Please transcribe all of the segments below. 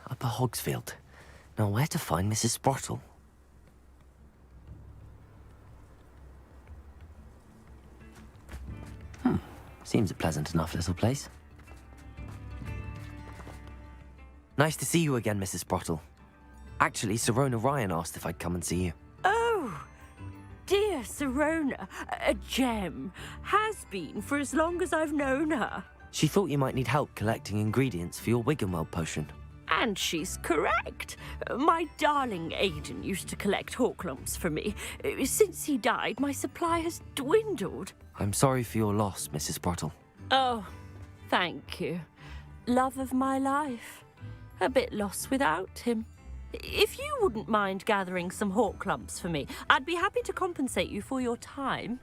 Upper Hogsfield. Now where to find Mrs. Sprottle? Seems a pleasant enough little place. Nice to see you again, Mrs. Sprottle. Actually, Sirona Ryan asked if I'd come and see you. Oh, dear Sirona, a gem. Has been for as long as I've known her. She thought you might need help collecting ingredients for your Wiggenweld potion. And she's correct. My darling Aidan used to collect Horklumps for me. Since he died, my supply has dwindled. I'm sorry for your loss, Mrs. Sprottle. Oh, thank you. Love of my life. A bit lost without him. If you wouldn't mind gathering some Horklumps for me, I'd be happy to compensate you for your time.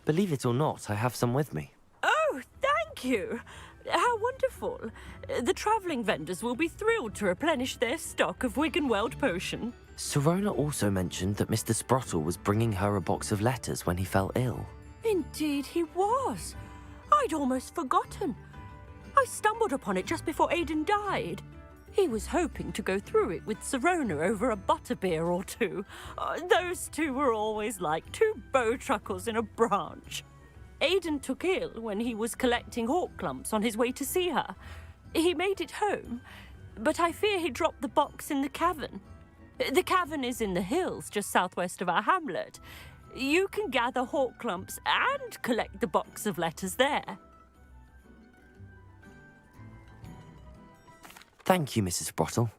Believe it or not, I have some with me. Oh, thank you. How wonderful. The travelling vendors will be thrilled to replenish their stock of Wiggenweld potion. Sirona also mentioned that Mr. Sprottle was bringing her a box of letters when he fell ill. Indeed he was. I'd almost forgotten. I stumbled upon it just before Aidan died. He was hoping to go through it with Sirona over a butterbeer or two. Those two were always like two bowtruckles in a branch. Aidan took ill when he was collecting Horklumps on his way to see her. He made it home, but I fear he dropped the box in the cavern. The cavern is in the hills just southwest of our hamlet. You can gather Horklumps and collect the box of letters there. Thank you, Mrs. Sprottle.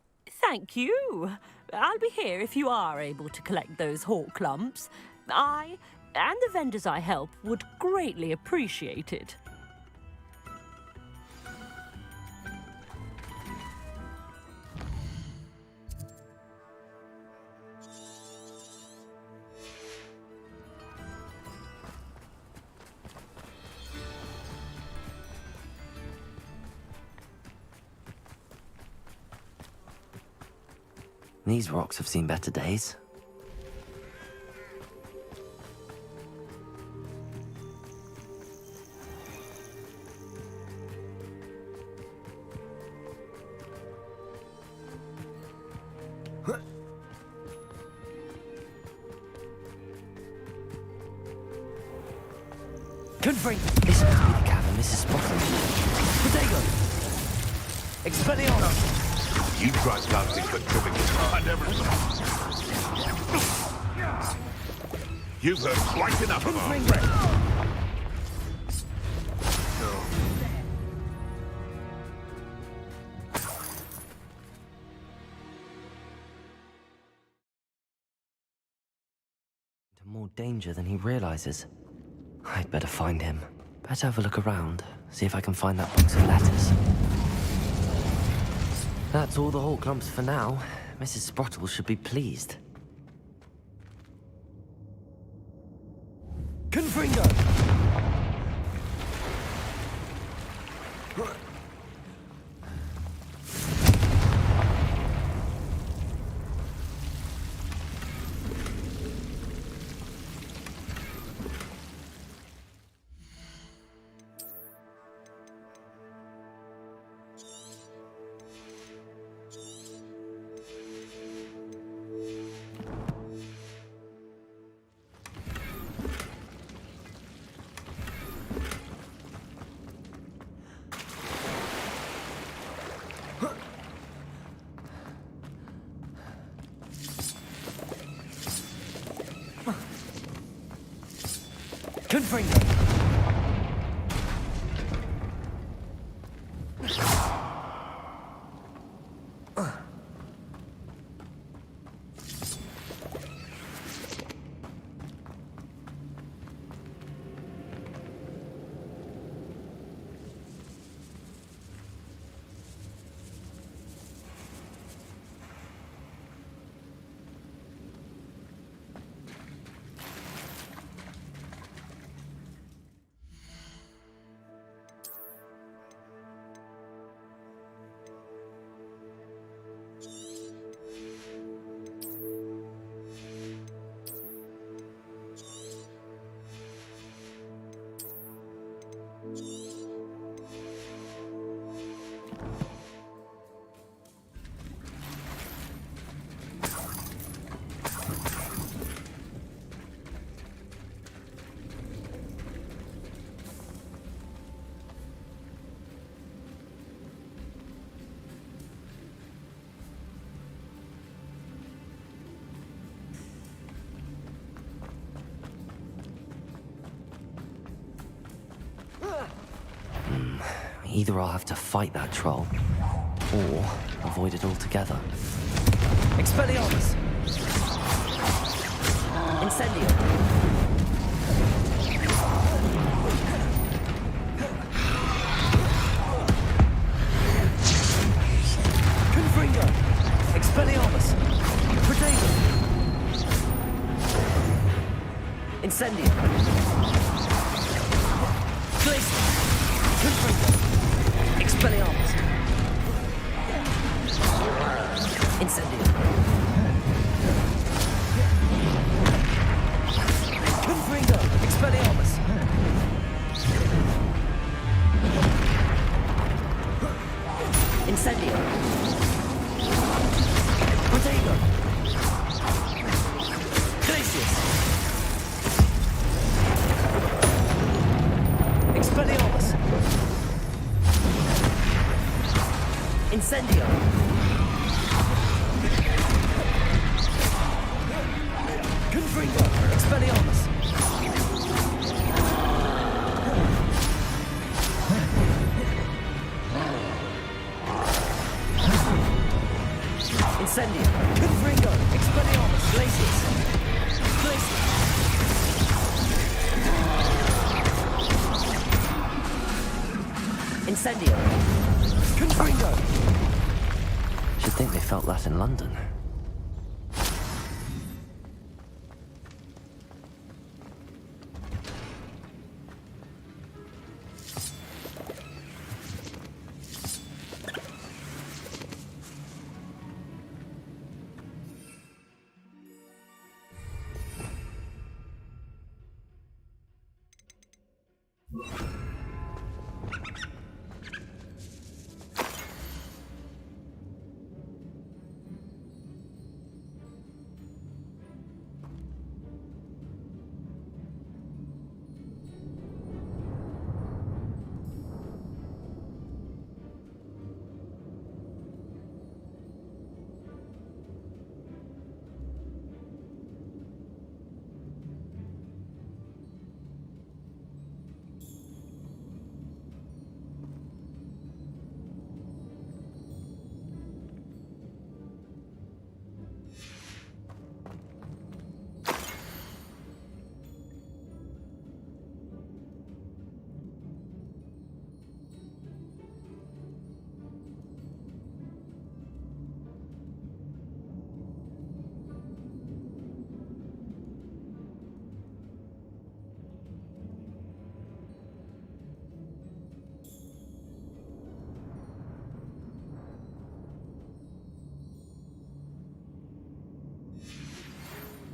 Thank you. I'll be here if you are able to collect those Horklumps. I and the vendors I help would greatly appreciate it. These rocks have seen better days. Confront. This must be the cavern Mrs. Sprottle. Potato. Expelliarmus. You try starting contributing. I never You've heard quite enough of our Into more danger than he realizes. I'd better find him. Better have a look around, see if I can find that box of letters. That's all the Horklumps for now. Mrs. Sprottle should be pleased. Confringo. Confringo. Either I'll have to fight that troll, or avoid it altogether. Expelliarmus! Incendio! Confringo! Expelliarmus! Protego! Incendio! Glacier! Confringo! Expelliarmus! Incendio! Confringo! Expelliarmus! Incendio! Protego! Glacius! Expelliarmus! Incendio! Confringo! Expelliarmus! Incendio! Confringo! Expelliarmus! Glacius! Glacius! Incendio! Confringo! Should think they felt that in London.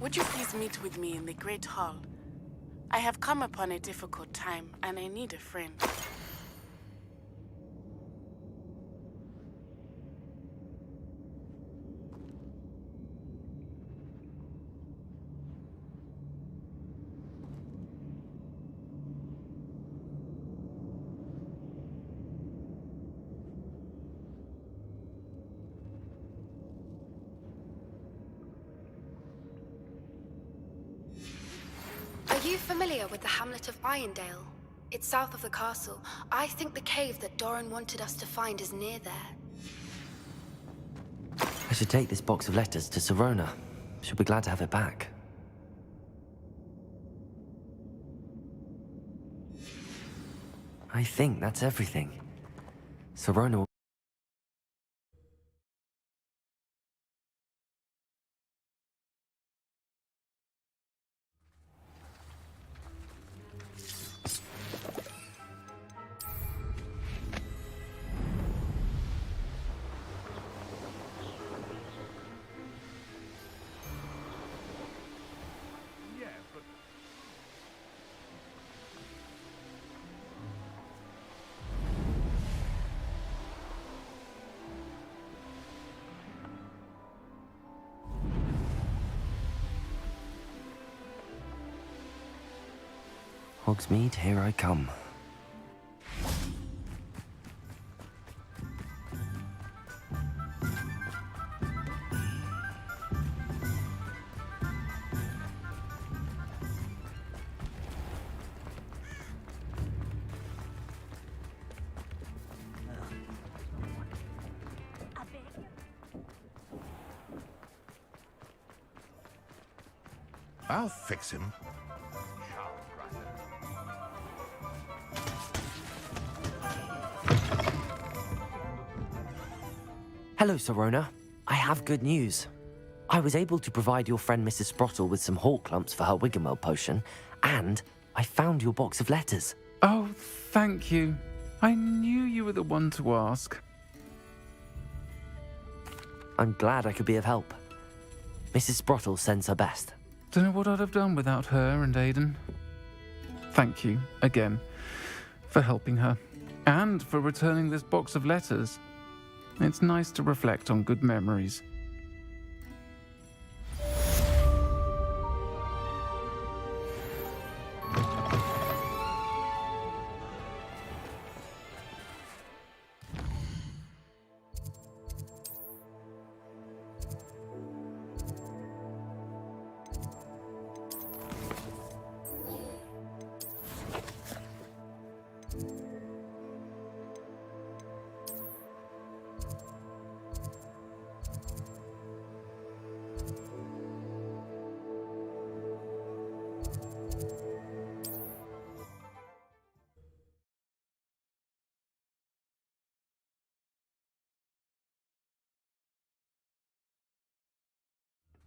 Would you please meet with me in the Great Hall? I have come upon a difficult time, and I need a friend. Are you familiar with the hamlet of Irondale? It's south of the castle. I think the cave that Doran wanted us to find is near there. I should take this box of letters to Sirona. She'll be glad to have it back. I think that's everything. Sirona will... Yeah, but Hogsmeade, here I come. I'll fix him. Hello, Sirona. I have good news. I was able to provide your friend Mrs. Sprottle with some hawk clumps for her Wiggenweld potion, and I found your box of letters. Oh, thank you. I knew you were the one to ask. I'm glad I could be of help. Mrs. Sprottle sends her best. Don't know what I'd have done without her and Aidan. Thank you, again, for helping her, and for returning this box of letters. It's nice to reflect on good memories.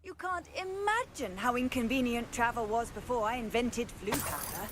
You can't imagine how inconvenient travel was before I invented flue powder.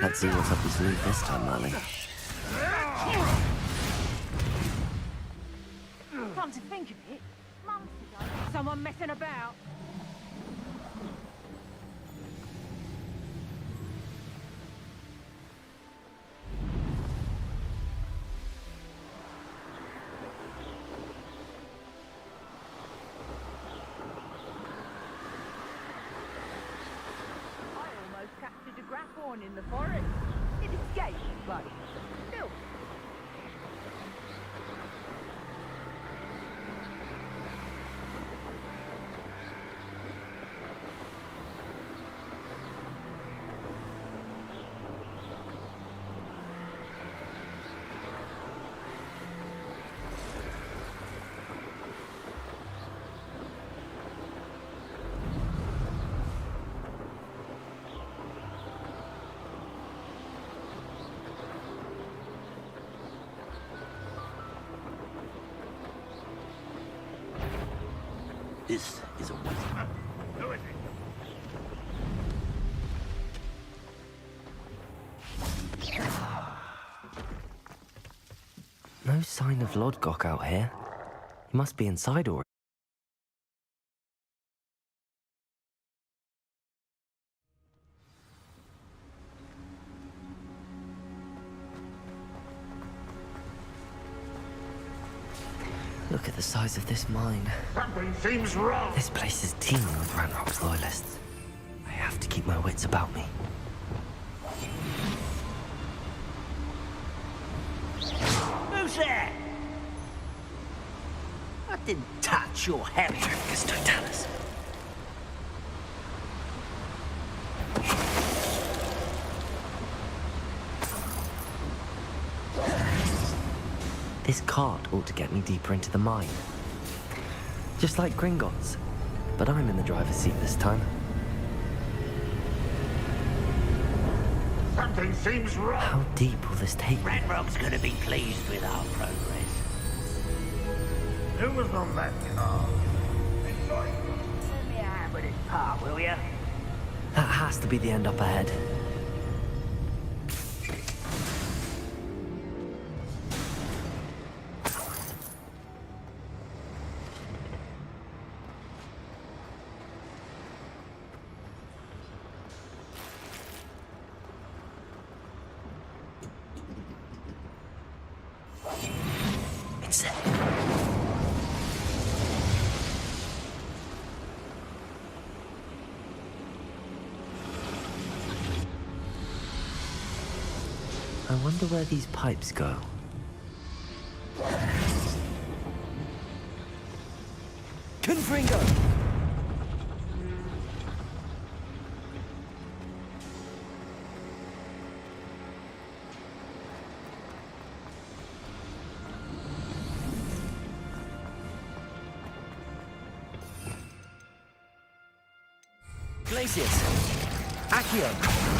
Let's see what's up his sleeve this time, Merlin. Come to think of it, months ago, someone messing about. Captured a grapphorn in the forest. It escaped, but still. This is a waste. Who is it? No sign of Lodgok out here. He must be inside already. Look at the size of this mine. Something seems wrong. This place is teeming with Ranrock's loyalists. I have to keep my wits about me. Who's there? I didn't touch your heavy. Trevicus Totalis. This cart ought to get me deeper into the mine. Just like Gringotts. But I'm in the driver's seat this time. Something seems wrong. How deep will this take me? Ranrock's gonna be pleased with our progress. Who was on that car? Lend me a hand with this part, will ya? That has to be the end up ahead. It's it. I wonder where these pipes go. Confringo! Glacius! Accio!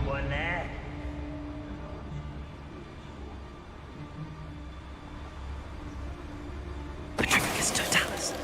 One there. Petrificus totalis.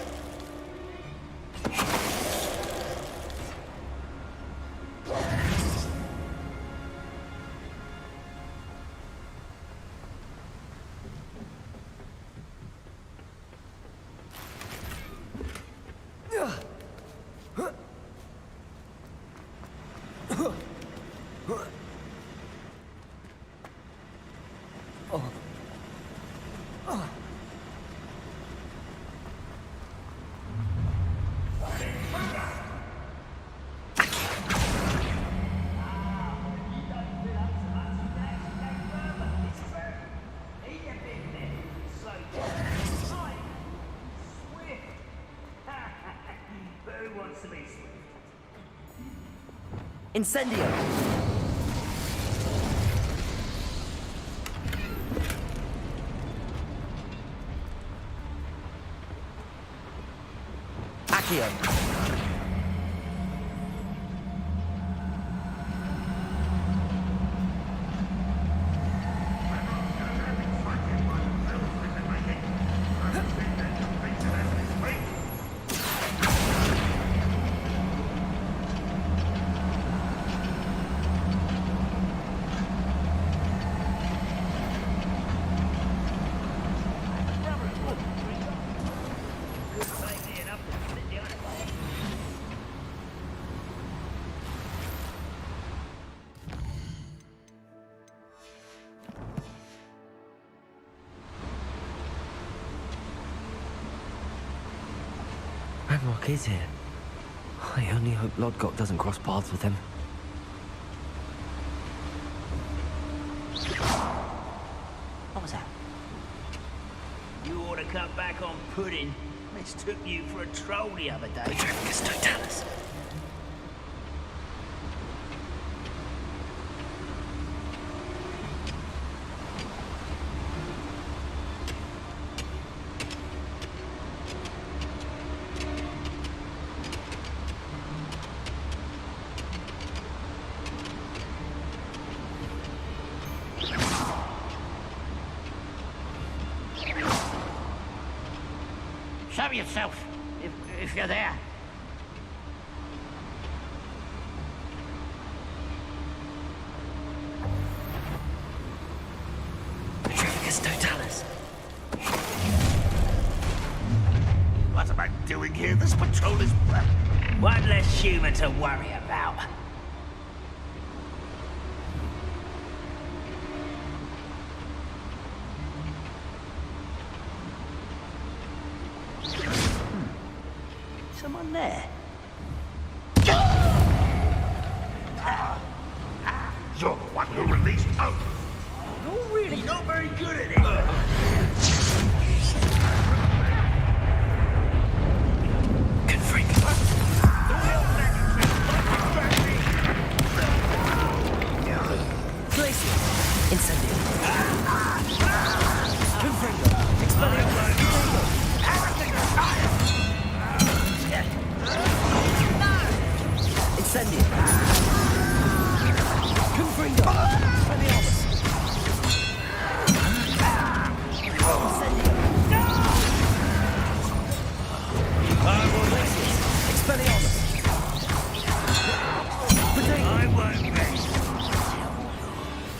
Who wants to be swift? Incendio! Accio! Ranrock is here. I only hope Lodgok doesn't cross paths with him. What was that? You ought to cut back on pudding. Mistook you for a troll the other day. Petrificus totalis. Show yourself, if you're there. Petrificus totalis. What am I doing here? This patrol is one less human to worry about. Someone there. You're the one who released Oath. You're really not very good at it. Incendio. Confringo. Expelliarmus. Incendio. Confringo. Expelliarmus. Incendio. Expelliarmus. I won't rest.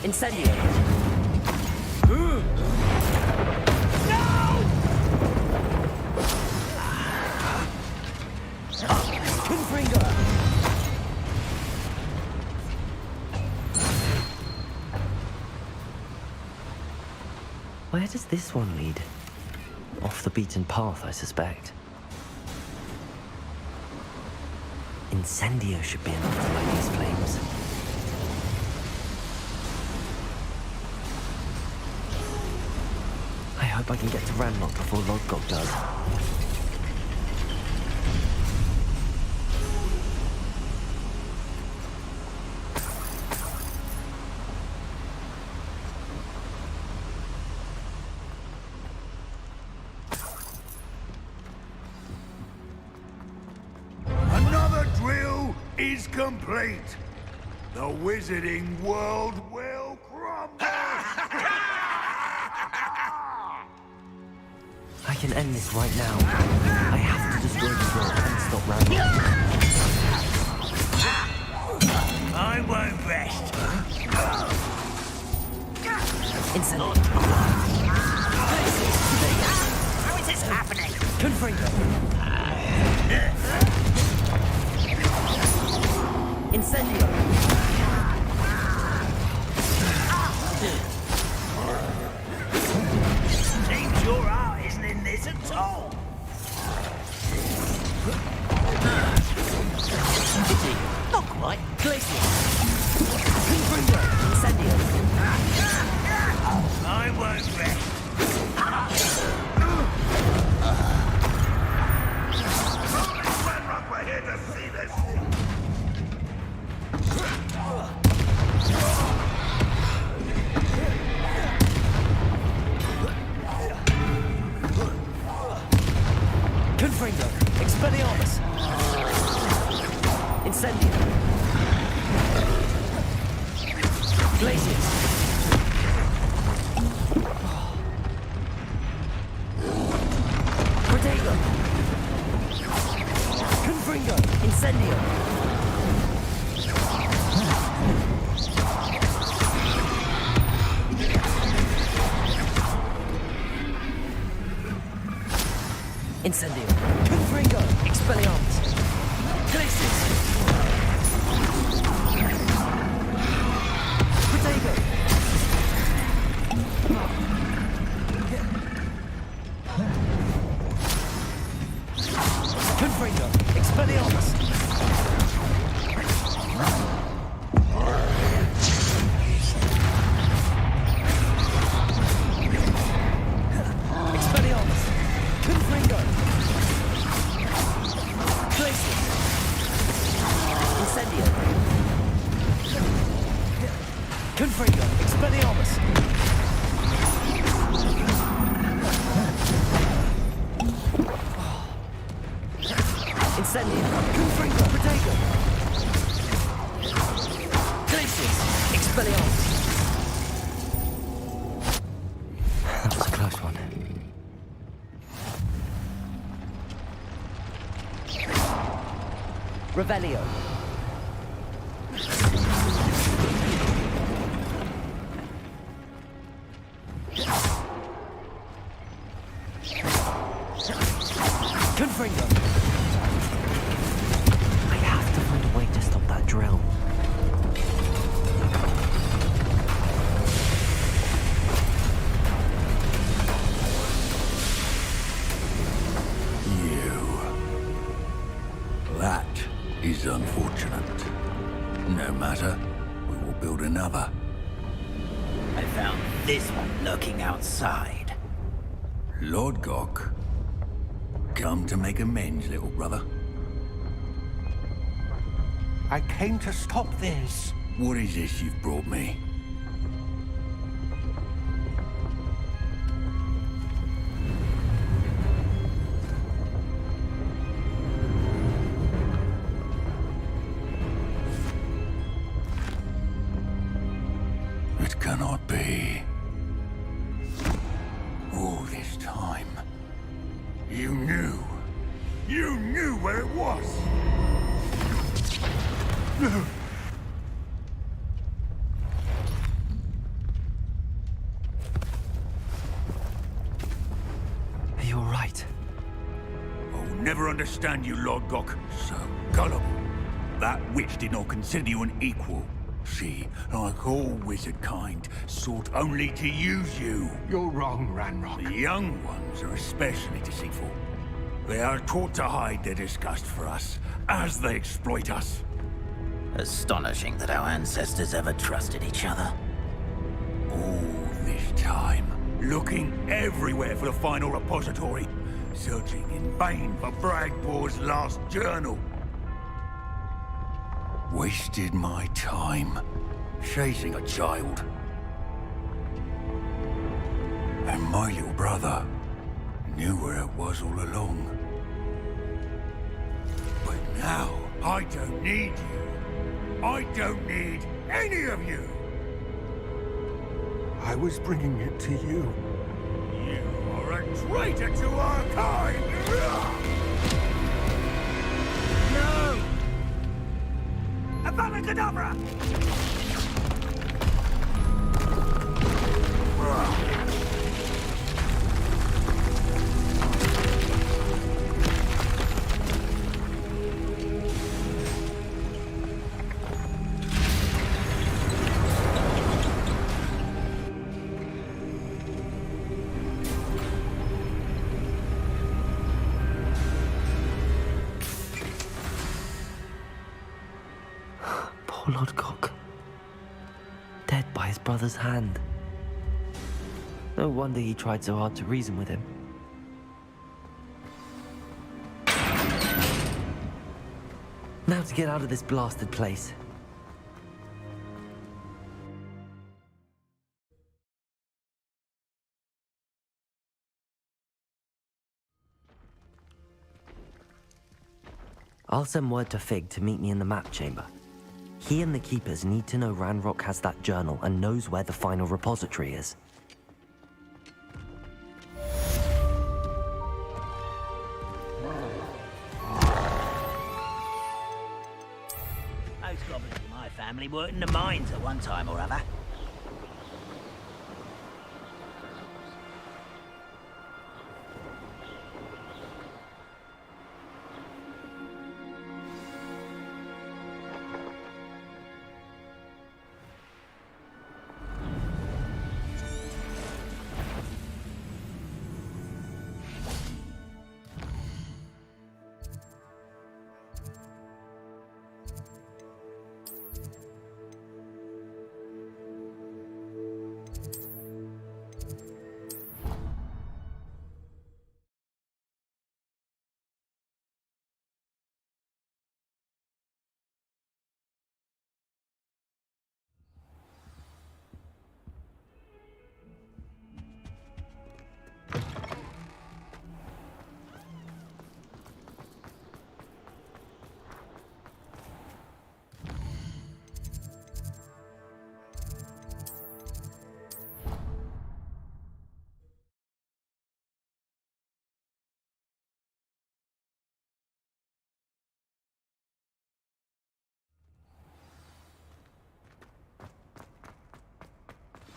Incendio. Where does this one lead? Off the beaten path, I suspect. Incendio should be enough to light these flames. I hope I can get to Ranlock before Lodgok does. Another drill is complete. The wizarding world will crumble. I can end this right now. I have to destroy the door and stop Ranlock. I won't rest. Incendio. How is this happening? Confringo. Incendio. Seems your heart isn't in this at all. Not quite. Glacier. Confringo. Incendio. I won't rest. We're here to see this. Confringo. Expelliarmus. Incendio. Glacius. Protego. Confringo. Incendio. Incendio. Confringo. Expelliarmus. Glacius. Protego. Confringo. Expelliarmus. Expelliarmus. Confringo. Glacius. Incendio. Confringo. Expelliarmus. Incendio. Confringo. Protego. Glacius. Expelliarmus. That was a close one. Revelio. Confringo. I have to find a way to stop that drill. That is unfortunate. No matter, we will build another. I found This one lurking outside. Lord Gok, come to make amends, little brother. I came to stop this. What is this you've brought me? It cannot be. All this time, you knew. You knew where it was. Are you all right? I'll never understand you, Lord Gok. So gullible. That witch did not consider you an equal. She, like all wizard kind, sought only to use you. You're wrong, Ranrock. The young ones are especially deceitful. They are taught to hide their disgust for us, as they exploit us. Astonishing that our ancestors ever trusted each other. All this time, looking everywhere for the final repository, searching in vain for Bragbor's last journal. Wasted my time, chasing a child. And my little brother knew where it was all along. But now, I don't need you. I don't need any of you. I was bringing it to you. You are a traitor to our kind! No! Avada Kedavra! Poor Lord Gok. Dead by his brother's hand. No wonder he tried so hard to reason with him. Now to get out of this blasted place. I'll send word to Fig to meet me in the map chamber. He and the Keepers need to know Ranrock has that journal and knows where the final repository is. Those goblins in my family worked in the mines at one time or other.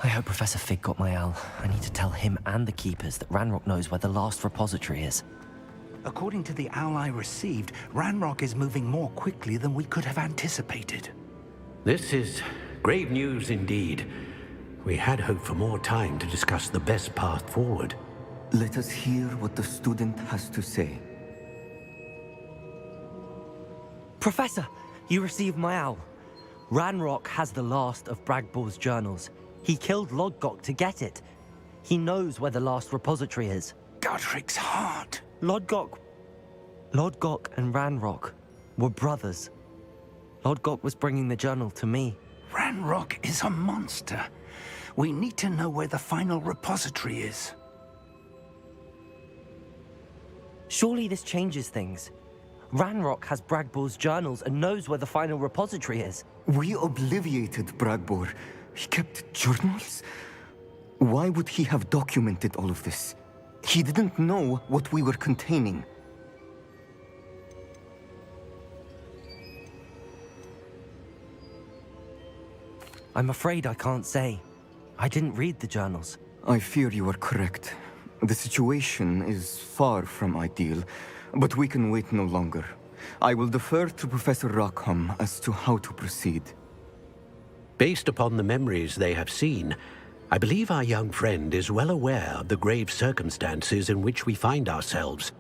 I hope Professor Fig got my owl. I need to tell him and the Keepers that Ranrock knows where the last repository is. According to the owl I received, Ranrock is moving more quickly than we could have anticipated. This is grave news indeed. We had hoped for more time to discuss the best path forward. Let us hear what the student has to say. Professor, you received my owl. Ranrock has the last of Bragbor's journals. He killed Lodgok to get it. He knows where the last repository is. Godric's heart. Lodgok and Ranrock were brothers. Lodgok was bringing the journal to me. Ranrock is a monster. We need to know where the final repository is. Surely this changes things. Ranrock has Bragbor's journals and knows where the final repository is. We obliviated Bragbor. He kept journals? Why would he have documented all of this? He didn't know what we were containing. I'm afraid I can't say. I didn't read the journals. I fear you are correct. The situation is far from ideal, but we can wait no longer. I will defer to Professor Rackham as to how to proceed. Based upon the memories they have seen, I believe our young friend is well aware of the grave circumstances in which we find ourselves.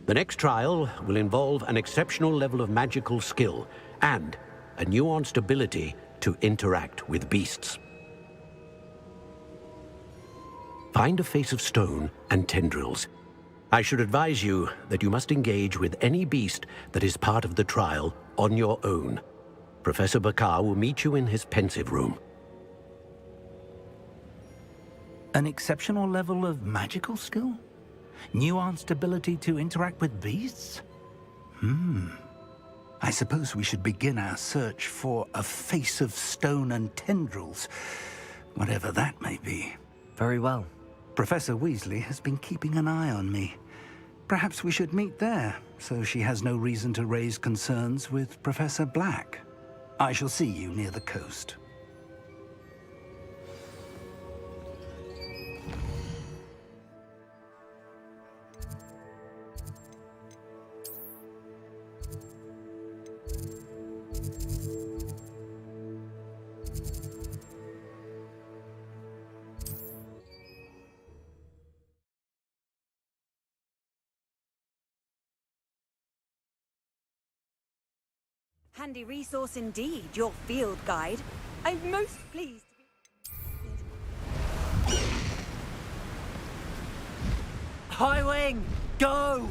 The next trial will involve an exceptional level of magical skill and a nuanced ability to interact with beasts. Find a face of stone and tendrils. I should advise you that you must engage with any beast that is part of the trial on your own. Professor Bakar will meet you in his pensive room. An exceptional level of magical skill? Nuanced ability to interact with beasts? I suppose we should begin our search for a face of stone and tendrils, whatever that may be. Very well. Professor Weasley has been keeping an eye on me. Perhaps we should meet there, so she has no reason to raise concerns with Professor Black. I shall see you near the coast. Handy resource indeed, your field guide. I'm most pleased to be... High Wing, go!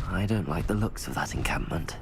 I don't like the looks of that encampment.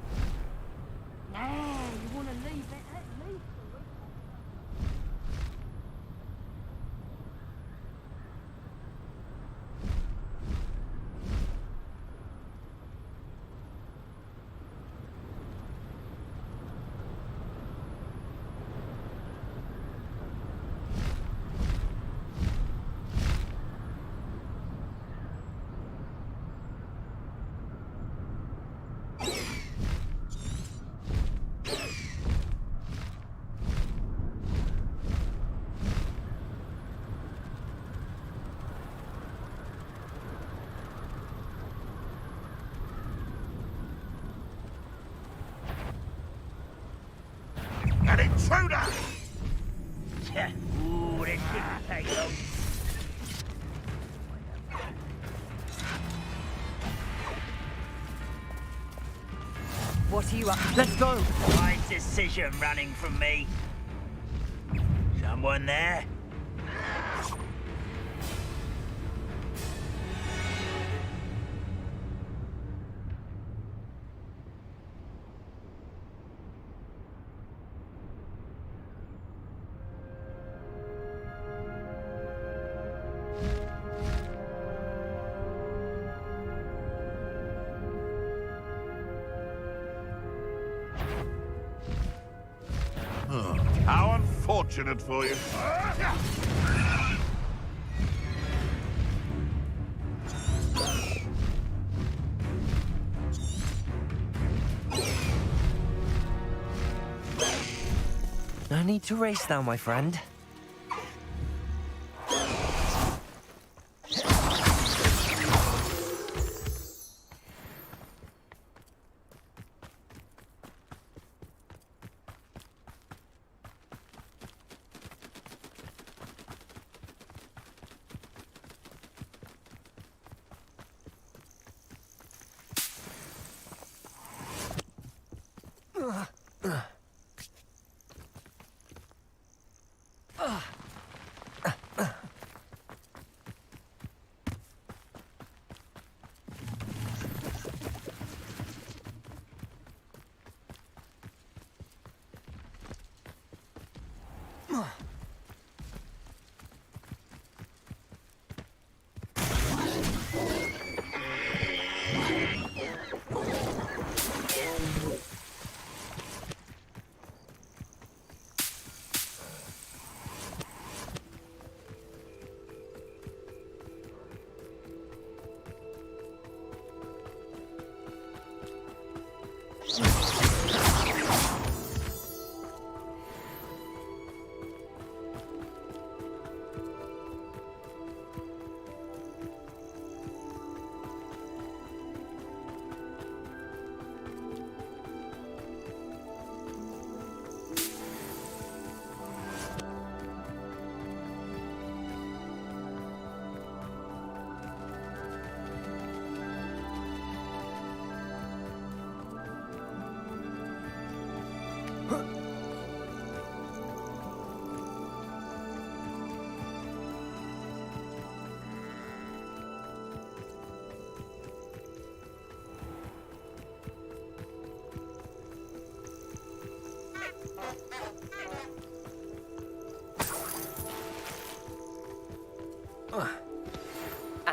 An intruder! Ooh, this shouldn't take long. What are you up to? Let's go! Wise decision running from me. Someone there? How unfortunate for you. No need to race now, my friend.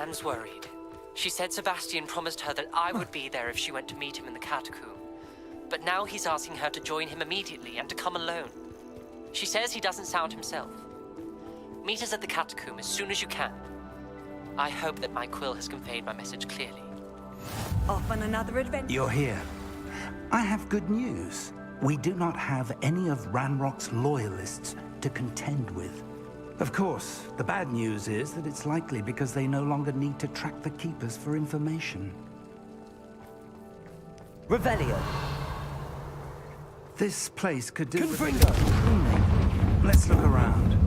Anne's worried. She said Sebastian promised her that I would be there if she went to meet him in the catacomb. But now he's asking her to join him immediately and to come alone. She says he doesn't sound himself. Meet us at the catacomb as soon as you can. I hope that my quill has conveyed my message clearly. Off on another adventure. You're here. I have good news. We do not have any of Ranrock's loyalists to contend with. Of course, the bad news is that it's likely because they no longer need to track the Keepers for information. Revelio. This place could do with Confringo. cleaning. Let's look around.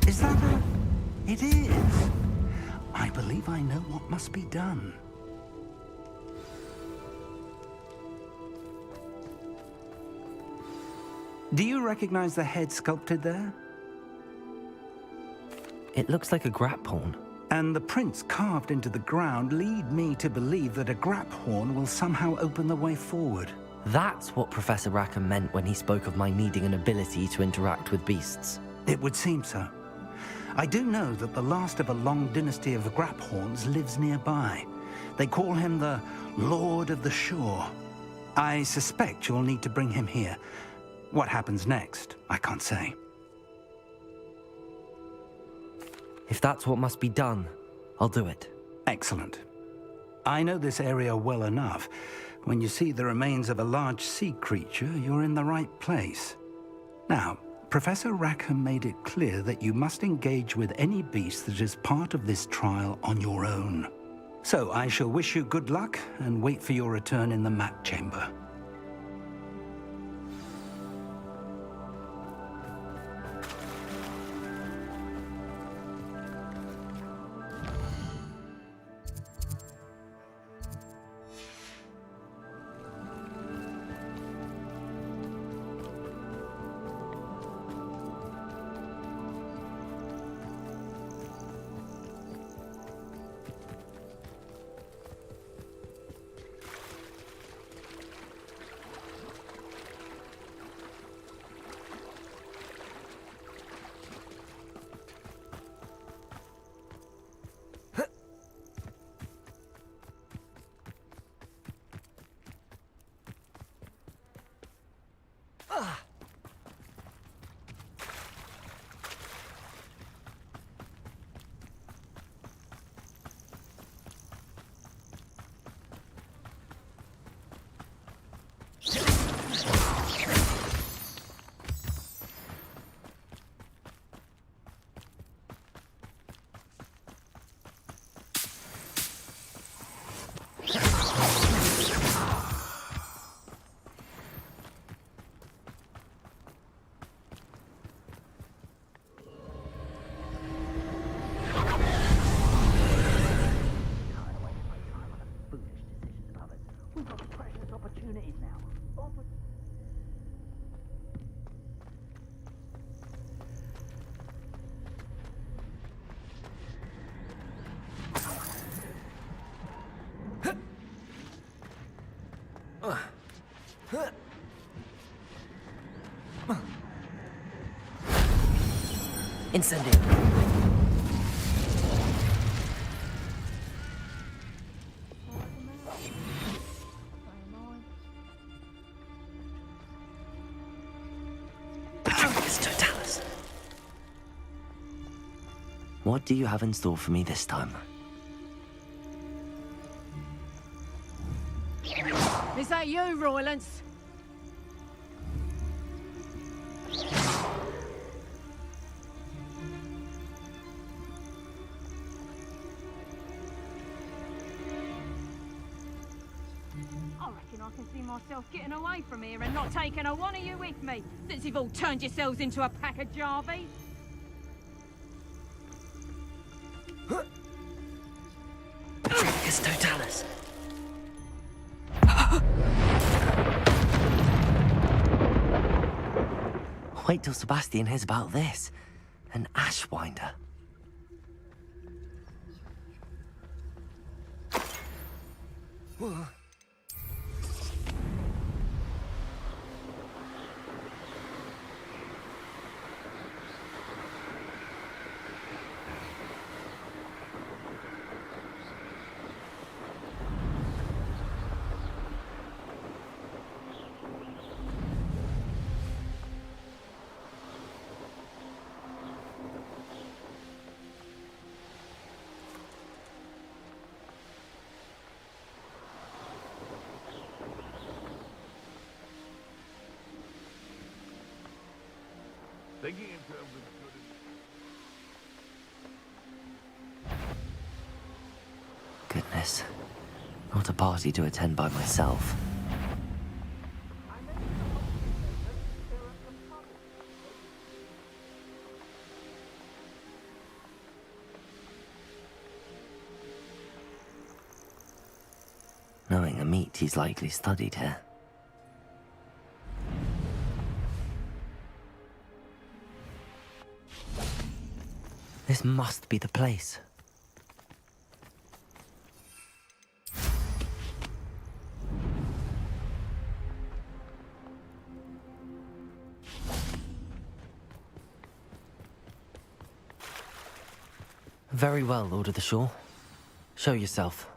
Is that a... It is. I believe I know what must be done. Do you recognize the head sculpted there? It looks like a grap horn. And the prints carved into the ground lead me to believe that a grap horn will somehow open the way forward. That's what Professor Rackham meant when he spoke of my needing an ability to interact with beasts. It would seem so. I do know that the last of a long dynasty of grap horns lives nearby. They call him the Lord of the Shore. I suspect you'll need to bring him here. What happens next, I can't say. If that's what must be done, I'll do it. Excellent. I know this area well enough. When you see the remains of a large sea creature, you're in the right place. Now, Professor Rackham made it clear that you must engage with any beast that is part of this trial on your own. So I shall wish you good luck and wait for your return in the map chamber. Incendio. Totalis. What do you have in store for me this time? Is that you, Roylance? I reckon I can see myself getting away from here and not taking a one of you with me, since you've all turned yourselves into a pack of Jarvies. Tricus Totalis. Wait till Sebastian hears about this. An Ashwinder. Whoa. Thinking in terms of good Goodness. Not a party to attend by myself. Knowing a meat, he's likely studied here. This must be the place. Very well, Lord of the Shore. Show yourself.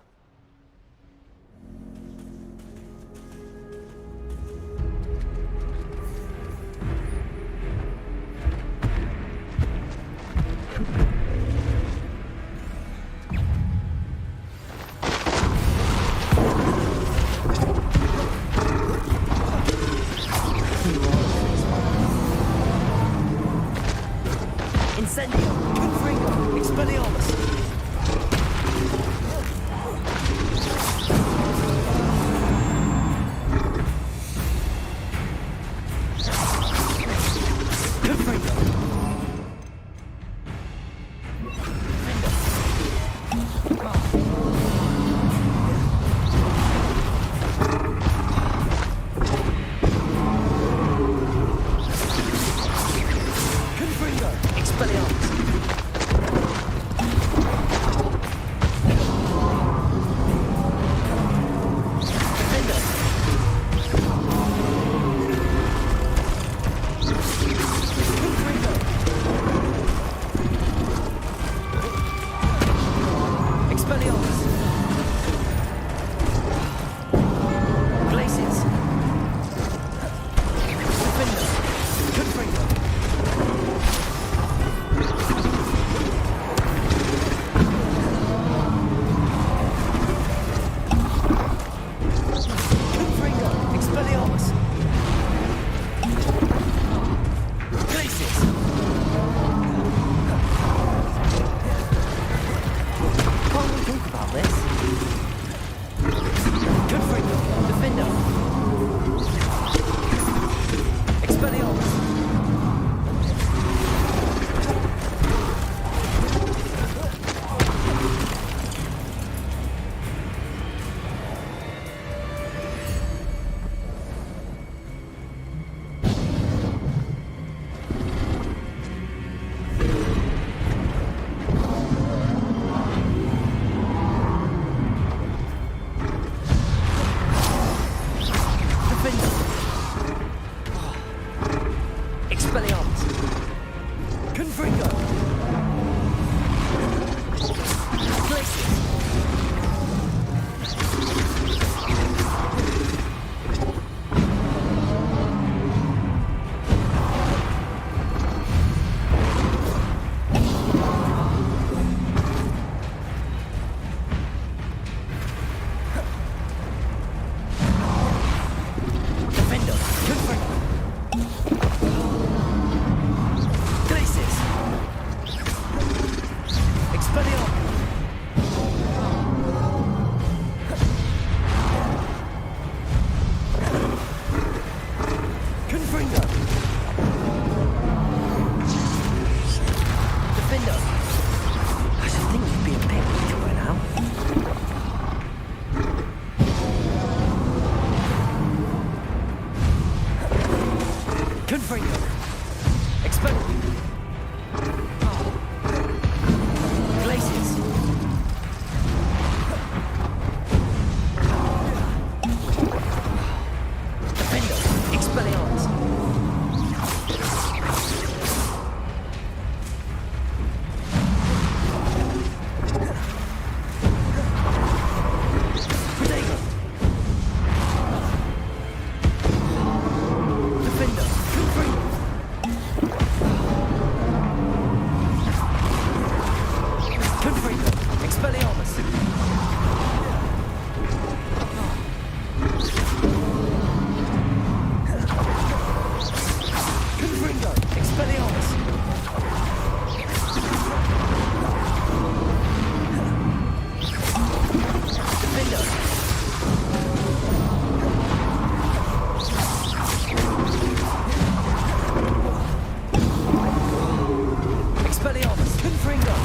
Expelliarmus, Confringo!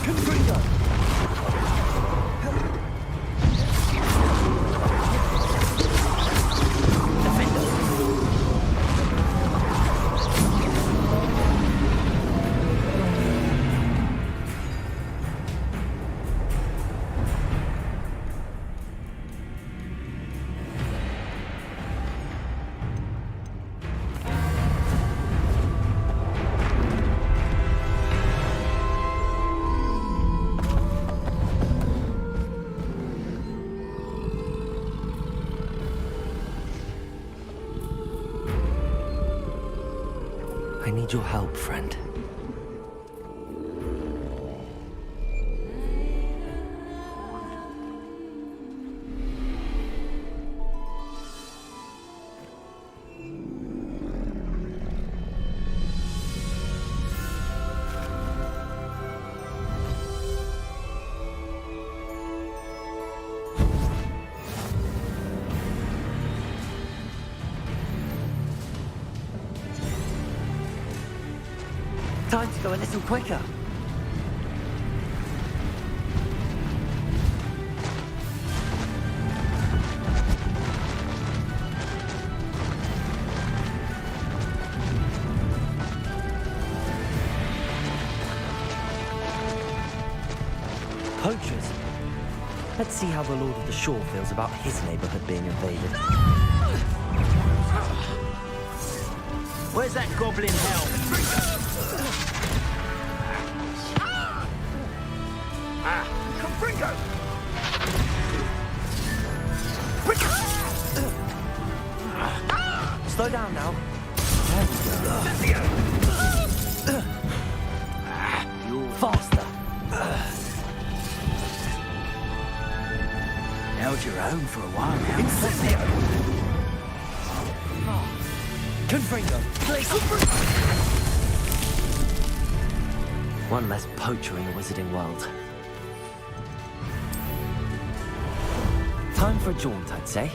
Confringo! I need your help, friend. Time to go a little quicker. Poachers. Let's see how the Lord of the Shore feels about his neighborhood being invaded. Where's that goblin hell? Confringo! Slow down now. There we go. Faster. Held your own for a while now. Incendio! Confringo! One less poacher in the wizarding world. Time for a jaunt, I'd say.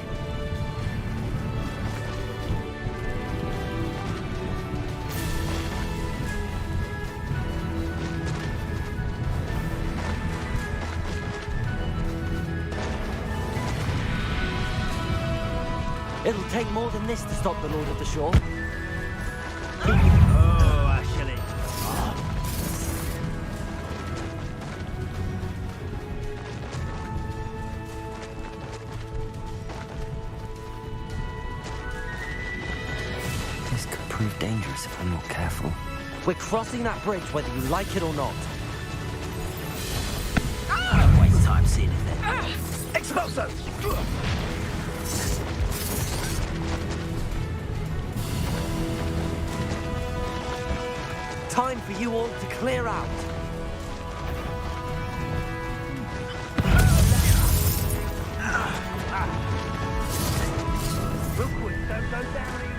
It'll take more than this to stop the Lord of the Shore. Oh, Ashley. This could prove dangerous if I'm not careful. We're crossing that bridge whether you like it or not. Don't waste time seeing it then. Expulso! Time for you all to clear out. Rookwood, don't go down easy.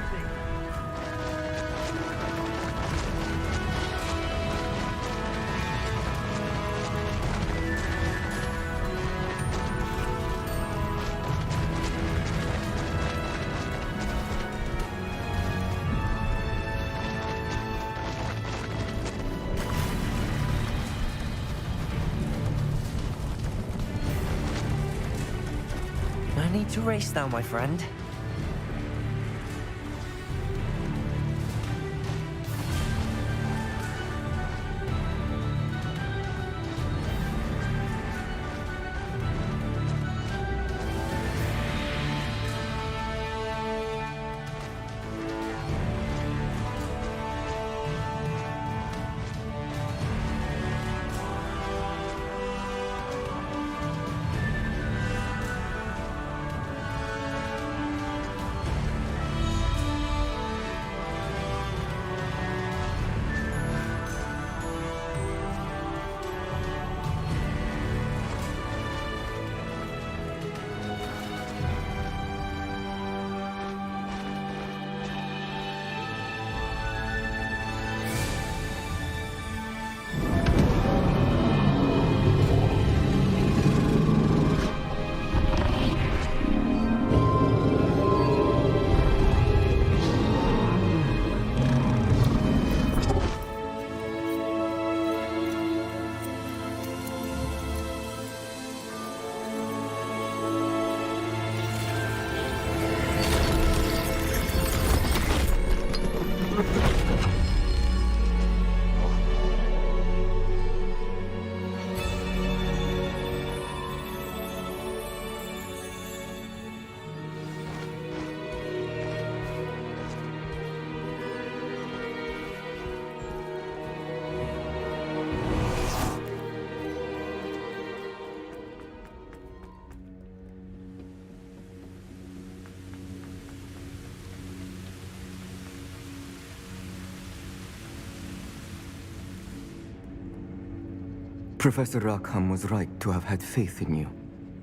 No need to race now, my friend. Professor Rackham was right to have had faith in you.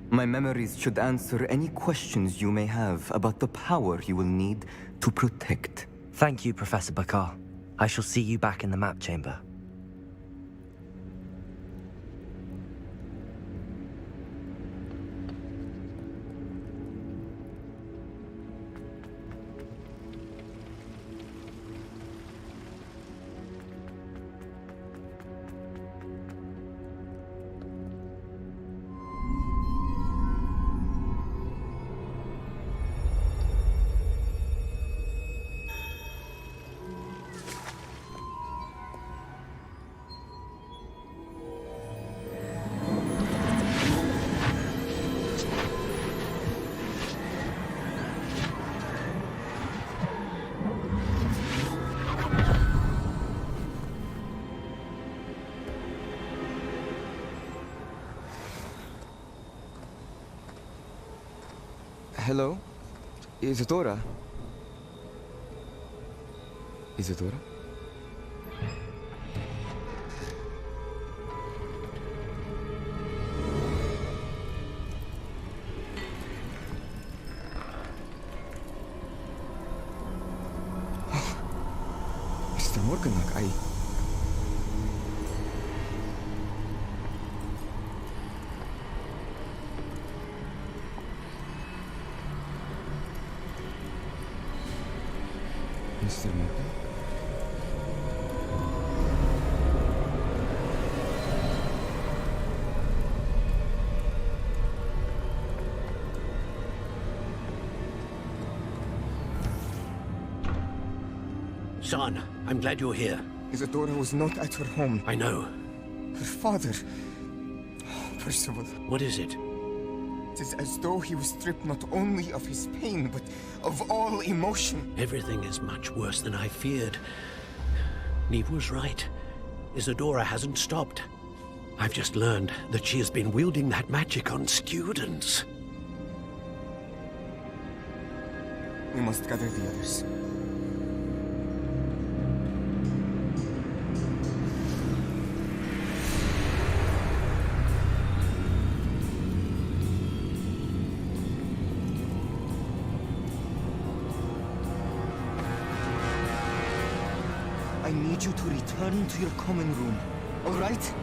My memories should answer any questions you may have about the power you will need to protect. Thank you, Professor Bakar. I shall see you back in the map chamber. Hello? Isadora? Isadora? Mr. Morganlock, Mr. Morgan? Son, I'm glad you're here. Isadora was not at her home. I know. Her father... Percival. What is it? It is as though he was stripped not only of his pain, but of all emotion. Everything is much worse than I feared. Neve was right. Isadora hasn't stopped. I've just learned that she has been wielding that magic on students. We must gather the others. I need you to return to your common room, all right?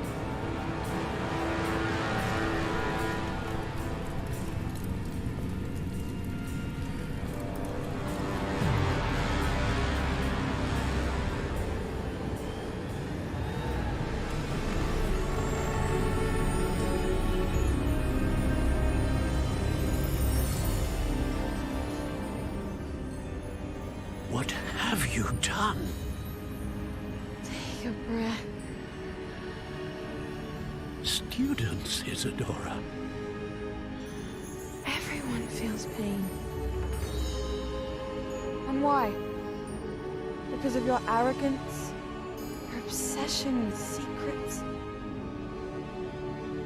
What have you done? Take a breath. Students, Isadora. Everyone feels pain. And why? Because of your arrogance? Your obsession with secrets?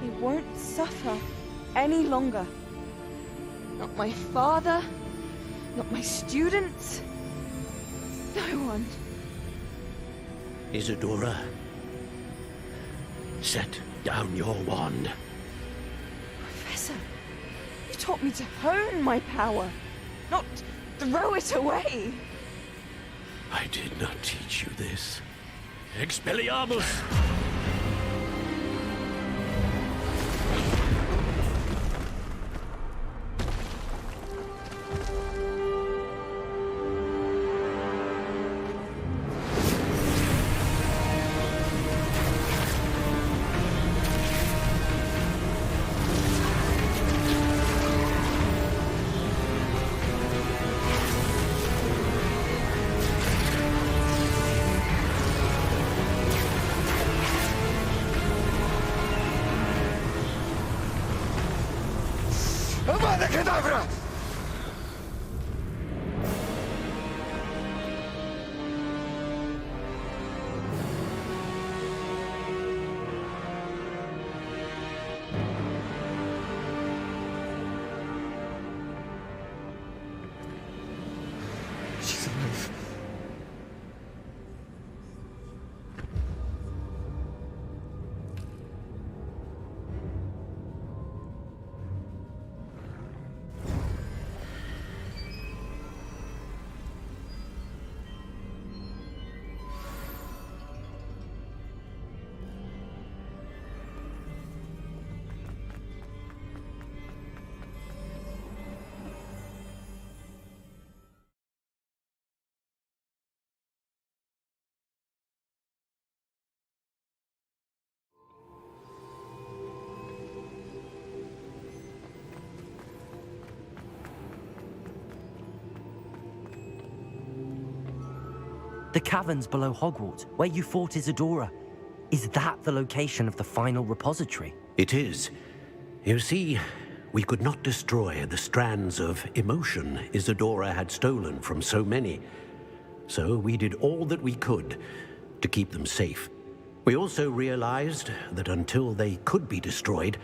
We won't suffer any longer. Not my father, not my students, no one. Isadora, set down your wand. Professor, you taught me to hone my power, not throw it away. I did not teach you this. Expelliarmus! Abracadabra! She's alive. The caverns below Hogwarts, where you fought Isadora. Is that the location of the final repository? It is. You see, we could not destroy the strands of emotion Isadora had stolen from so many. So we did all that we could to keep them safe. We also realized that until they could be destroyed,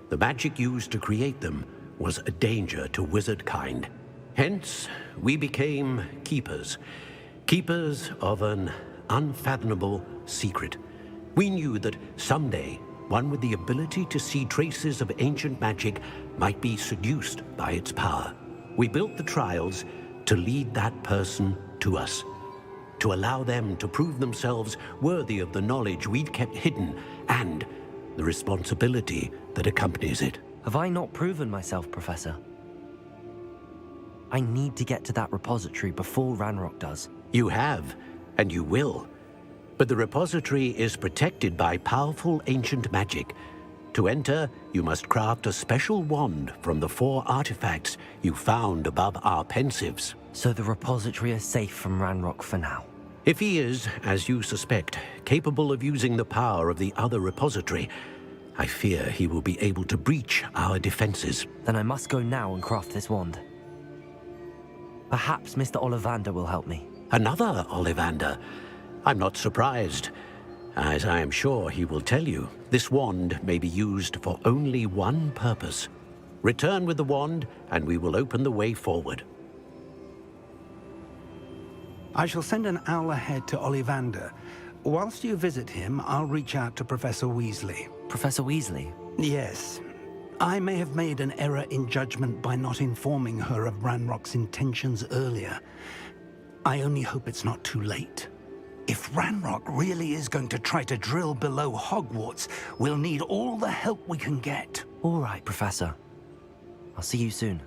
the magic used to create them was a danger to wizard kind. Hence, we became keepers. Keepers of an unfathomable secret. We knew that someday, one with the ability to see traces of ancient magic might be seduced by its power. We built the trials to lead that person to us, to allow them to prove themselves worthy of the knowledge we'd kept hidden and the responsibility that accompanies it. Have I not proven myself, Professor? I need to get to that repository before Ranrock does. You have, and you will. But the repository is protected by powerful ancient magic. To enter, you must craft a special wand from the 4 artifacts you found above our pensives. So the repository is safe from Ranrock for now? If he is, as you suspect, capable of using the power of the other repository, I fear he will be able to breach our defenses. Then I must go now and craft this wand. Perhaps Mr. Ollivander will help me. Another Ollivander? I'm not surprised. As I am sure he will tell you, this wand may be used for only one purpose. Return with the wand, and we will open the way forward. I shall send an owl ahead to Ollivander. Whilst you visit him, I'll reach out to Professor Weasley. Professor Weasley? Yes. I may have made an error in judgment by not informing her of Ranrock's intentions earlier. I only hope it's not too late. If Ranrock really is going to try to drill below Hogwarts, we'll need all the help we can get. All right, Professor. I'll see you soon.